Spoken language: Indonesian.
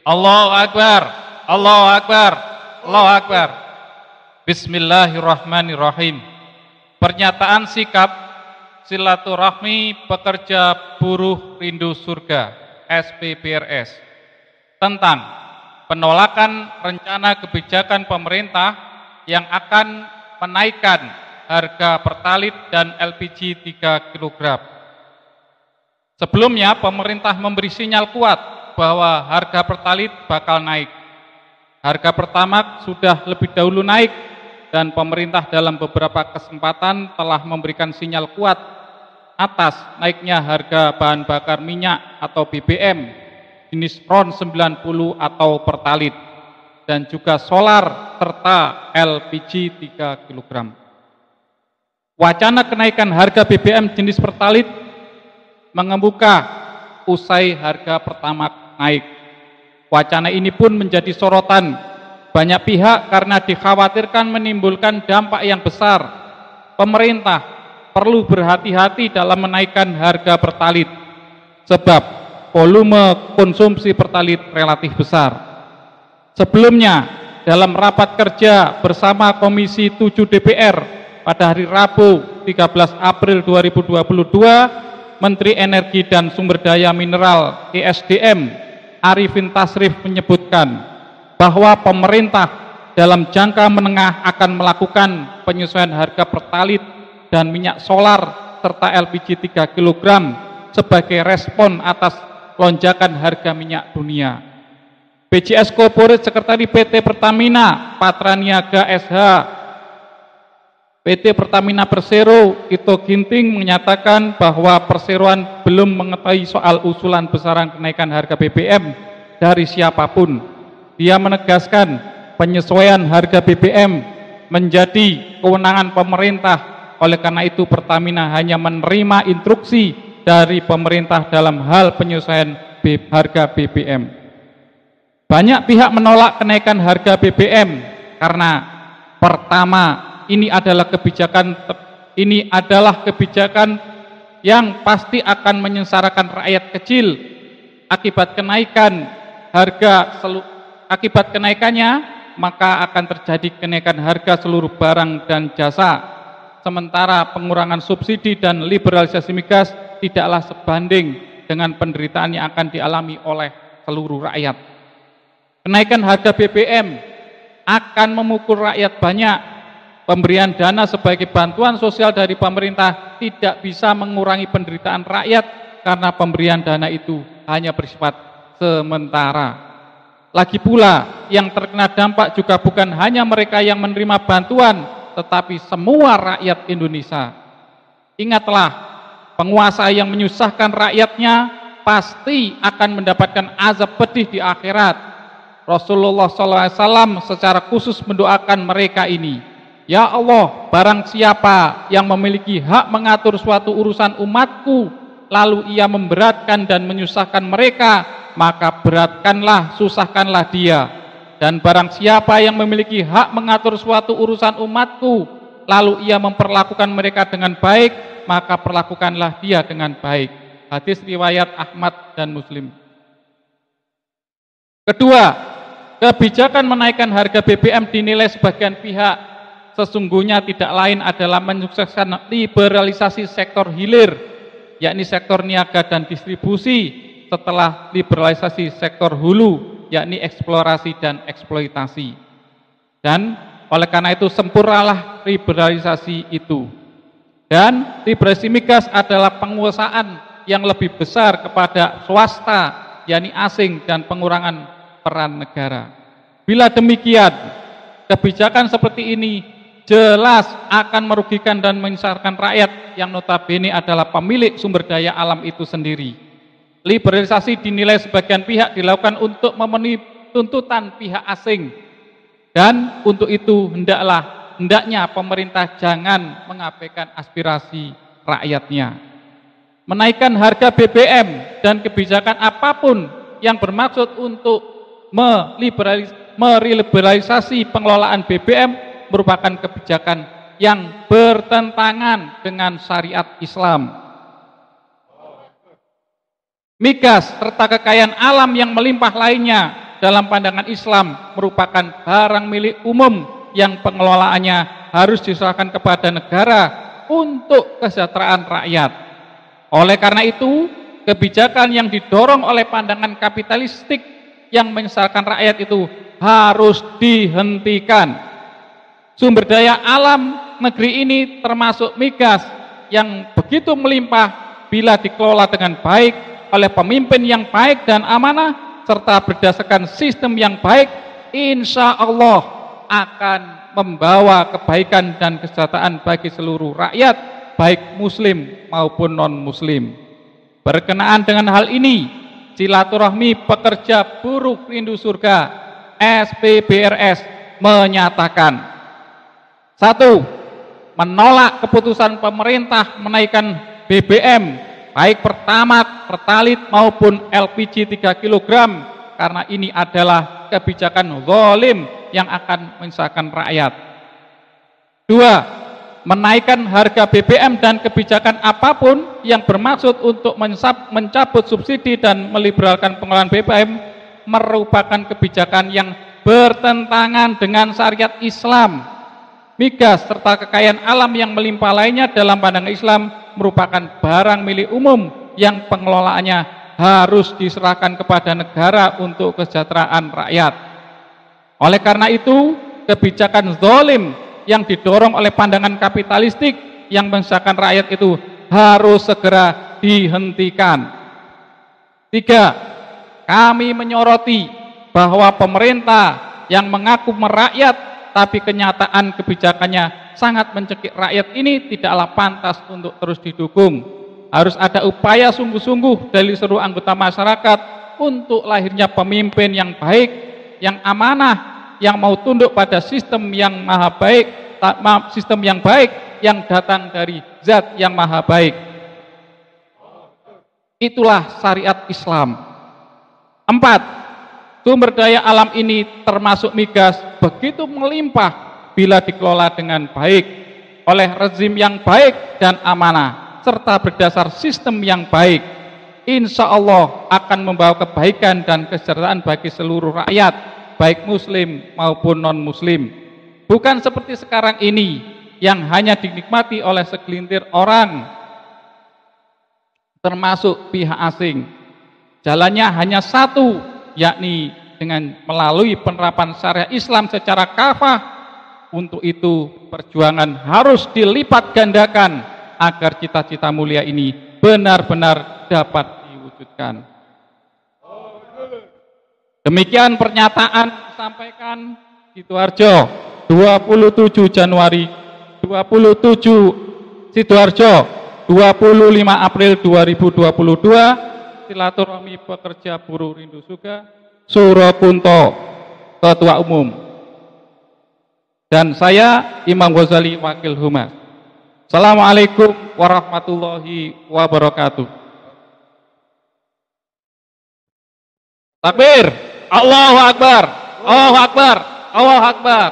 Allahu Akbar, Allahu Akbar, Allahu Akbar. Bismillahirrahmanirrahim. Pernyataan sikap silaturahmi pekerja buruh rindu surga SPBRS tentang penolakan rencana kebijakan pemerintah yang akan menaikkan harga Pertalit dan LPG 3 kg. Sebelumnya pemerintah memberi sinyal kuat bahwa harga Pertalit bakal naik. Harga Pertamax sudah lebih dahulu naik dan pemerintah dalam beberapa kesempatan telah memberikan sinyal kuat atas naiknya harga bahan bakar minyak atau BBM jenis RON 90 atau Pertalit dan juga solar serta LPG 3 kg. Wacana kenaikan harga BBM jenis Pertalit mengemuka usai harga Pertamax naik. Wacana ini pun menjadi sorotan banyak pihak karena dikhawatirkan menimbulkan dampak yang besar. Pemerintah perlu berhati-hati dalam menaikkan harga Pertalit sebab volume konsumsi Pertalit relatif besar. Sebelumnya dalam rapat kerja bersama Komisi 7 DPR pada hari Rabu 13 April 2022, Menteri Energi dan Sumber Daya Mineral (ESDM) Arifin Tasrif menyebutkan bahwa pemerintah dalam jangka menengah akan melakukan penyesuaian harga Pertalit dan minyak solar serta LPG 3 kg sebagai respon atas lonjakan harga minyak dunia. BJS Corporate Sekretari PT Pertamina Patraniaga SH PT Pertamina Persero Ito Ginting menyatakan bahwa perseroan belum mengetahui soal usulan besaran kenaikan harga BBM dari siapapun. Dia menegaskan penyesuaian harga BBM menjadi kewenangan pemerintah. Oleh karena itu Pertamina hanya menerima instruksi dari pemerintah dalam hal penyesuaian harga BBM. Banyak pihak menolak kenaikan harga BBM karena pertama, ini adalah kebijakan yang pasti akan menyengsarakan rakyat kecil. Akibat kenaikannya maka akan terjadi kenaikan harga seluruh barang dan jasa. Sementara pengurangan subsidi dan liberalisasi migas tidaklah sebanding dengan penderitaan yang akan dialami oleh seluruh rakyat. Kenaikan harga BBM akan memukul rakyat banyak. Pemberian dana sebagai bantuan sosial dari pemerintah tidak bisa mengurangi penderitaan rakyat karena pemberian dana itu hanya bersifat sementara. Lagi pula yang terkena dampak juga bukan hanya mereka yang menerima bantuan, tetapi semua rakyat Indonesia. Ingatlah, penguasa yang menyusahkan rakyatnya pasti akan mendapatkan azab pedih di akhirat. Rasulullah SAW secara khusus mendoakan mereka ini. Ya Allah, barang siapa yang memiliki hak mengatur suatu urusan umatku, lalu ia memberatkan dan menyusahkan mereka, maka beratkanlah, susahkanlah dia. Dan barang siapa yang memiliki hak mengatur suatu urusan umatku, lalu ia memperlakukan mereka dengan baik, maka perlakukanlah dia dengan baik. Hadis riwayat Ahmad dan Muslim. Kedua, kebijakan menaikkan harga BBM dinilai sebagian pihak sesungguhnya tidak lain adalah menyukseskan liberalisasi sektor hilir, yakni sektor niaga dan distribusi setelah liberalisasi sektor hulu, yakni eksplorasi dan eksploitasi. Dan oleh karena itu sempurnalah liberalisasi itu. Dan liberalisasi migas adalah penguasaan yang lebih besar kepada swasta, yakni asing, dan pengurangan peran negara. Bila demikian, kebijakan seperti ini jelas akan merugikan dan menyusahkan rakyat yang notabene adalah pemilik sumber daya alam itu sendiri. Liberalisasi dinilai sebagian pihak dilakukan untuk memenuhi tuntutan pihak asing, dan untuk itu hendaknya pemerintah jangan mengabaikan aspirasi rakyatnya. Menaikkan harga BBM dan kebijakan apapun yang bermaksud untuk meliberalisasi pengelolaan BBM merupakan kebijakan yang bertentangan dengan syariat Islam. Migas serta kekayaan alam yang melimpah lainnya dalam pandangan Islam merupakan barang milik umum yang pengelolaannya harus diserahkan kepada negara untuk kesejahteraan rakyat. Oleh karena itu, kebijakan yang didorong oleh pandangan kapitalistik yang menyesatkan rakyat itu harus dihentikan. Sumber daya alam negeri ini termasuk migas yang begitu melimpah bila dikelola dengan baik oleh pemimpin yang baik dan amanah serta berdasarkan sistem yang baik, insya Allah akan membawa kebaikan dan kesejahteraan bagi seluruh rakyat, baik muslim maupun non-muslim. Berkenaan dengan hal ini, Silaturahmi Pekerja Buruh Rindu Surga SPBRS menyatakan: 1. Menolak keputusan pemerintah menaikkan BBM baik Pertamax, Pertalite maupun LPG 3 kg karena ini adalah kebijakan zalim yang akan menyusahkan rakyat. 2. Menaikkan harga BBM dan kebijakan apapun yang bermaksud untuk mencabut subsidi dan meliberalkan pengelolaan BBM merupakan kebijakan yang bertentangan dengan syariat Islam. Migas serta kekayaan alam yang melimpah lainnya dalam pandangan Islam merupakan barang milik umum yang pengelolaannya harus diserahkan kepada negara untuk kesejahteraan rakyat. Oleh karena itu, kebijakan zalim yang didorong oleh pandangan kapitalistik yang menyusahkan rakyat itu harus segera dihentikan. 3. Kami menyoroti bahwa pemerintah yang mengaku merakyat tapi kenyataan kebijakannya sangat mencekik rakyat ini tidaklah pantas untuk terus didukung. Harus ada upaya sungguh-sungguh dari seluruh anggota masyarakat untuk lahirnya pemimpin yang baik, yang amanah, yang mau tunduk pada sistem yang maha baik, sistem yang baik yang datang dari Zat yang maha baik. Itulah syariat Islam. 4. Sumber daya alam ini termasuk migas begitu melimpah bila dikelola dengan baik oleh rezim yang baik dan amanah serta berdasar sistem yang baik, insya Allah akan membawa kebaikan dan kesejahteraan bagi seluruh rakyat, baik muslim maupun non muslim. Bukan seperti sekarang ini yang hanya dinikmati oleh segelintir orang termasuk pihak asing. Jalannya hanya satu, yakni dengan melalui penerapan syariat Islam secara kafah. Untuk itu perjuangan harus dilipat gandakan agar cita-cita mulia ini benar-benar dapat diwujudkan. Demikian pernyataan disampaikan Sidoarjo 27 Januari 27 Sidoarjo 25 April 2022. Silaturahmi Pekerja Buruh Rindu Surga Surakunto, Ketua Umum, dan saya Imam Ghazali, Wakil Humas. Assalamualaikum warahmatullahi wabarakatuh. Takbir, Allahu Akbar, Allahu Akbar, Allahu Akbar.